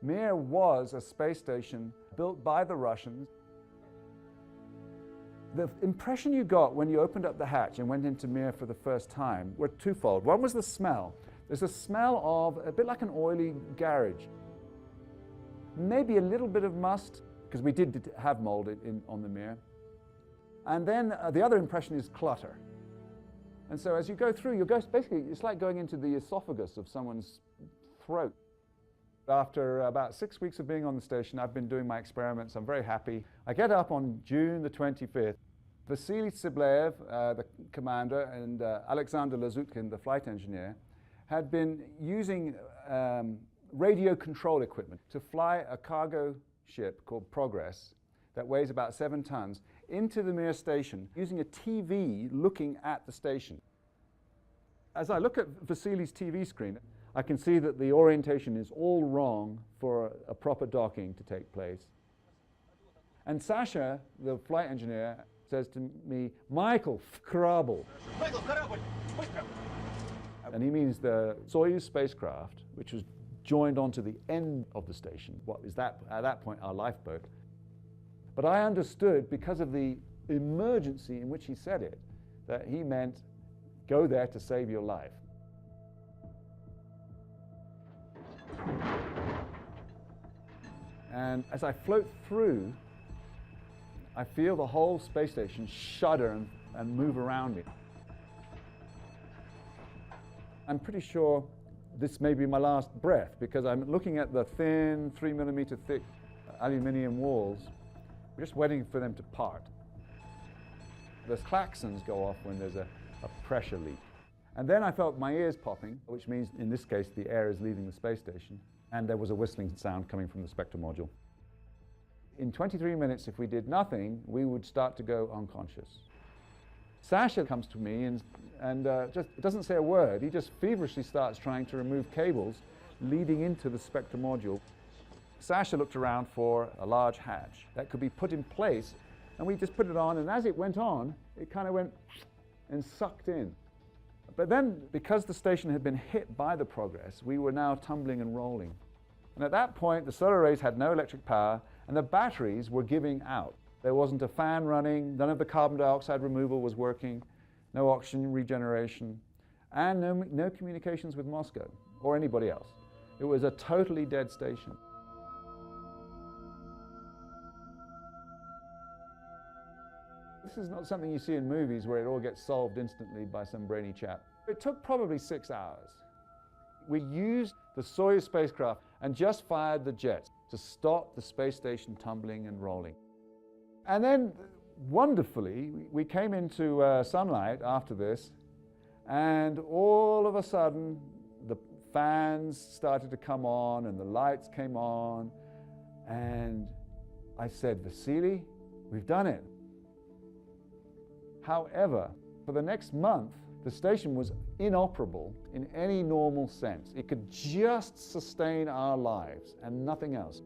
Mir was a space station built by the Russians. The impression you got when you opened up the hatch and went into Mir for the first time were twofold. One was the smell. There's a smell of a bit like an oily garage. Maybe a little bit of must, because we did have mold on the Mir. And then the other impression is clutter. And so as you go through, basically, it's like going into the esophagus of someone's throat. After about 6 weeks of being on the station, I've been doing my experiments. I'm very happy. I get up on June the 25th. Vasily Tsiblev, the commander, and Alexander Lazutkin, the flight engineer, had been using radio control equipment to fly a cargo ship called Progress that weighs about 7 tons into the Mir station using a TV looking at the station. As I look at Vasily's TV screen, I can see that the orientation is all wrong for a proper docking to take place. And Sasha, the flight engineer, says to me, "Michael, kорабль." Michael, kорабль. And he means the Soyuz spacecraft, which was joined onto the end of the station. What is that, at that point, our lifeboat. But I understood, because of the emergency in which he said it, that he meant go there to save your life. And as I float through, I feel the whole space station shudder and move around me. I'm pretty sure this may be my last breath, because I'm looking at the thin, 3mm thick aluminium walls, just waiting for them to part. The klaxons go off when there's a pressure leak. And then I felt my ears popping, which means, in this case, the air is leaving the space station. And there was a whistling sound coming from the Spectre module. In 23 minutes, if we did nothing, we would start to go unconscious. Sasha comes to me and just doesn't say a word. He just feverishly starts trying to remove cables leading into the Spectre module. Sasha looked around for a large hatch that could be put in place, and we just put it on, and as it went on, it kind of went and sucked in. But then, because the station had been hit by the Progress, we were now tumbling and rolling. And at that point, the solar arrays had no electric power, and the batteries were giving out. There wasn't a fan running, none of the carbon dioxide removal was working, no oxygen regeneration, and no communications with Moscow or anybody else. It was a totally dead station. This is not something you see in movies where it all gets solved instantly by some brainy chap. It took probably 6 hours. We used the Soyuz spacecraft and just fired the jets to stop the space station tumbling and rolling. And then, wonderfully, we came into sunlight after this, and all of a sudden, the fans started to come on and the lights came on, and I said, "Vasily, we've done it." However, for the next month, the station was inoperable in any normal sense. It could just sustain our lives and nothing else.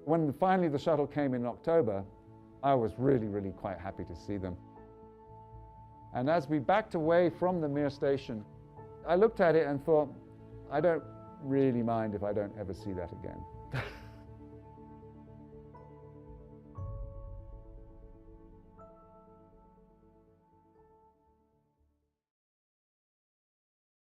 When finally the shuttle came in October, I was really quite happy to see them. And as we backed away from the Mir station, I looked at it and thought, I don't really mind if I don't ever see that again.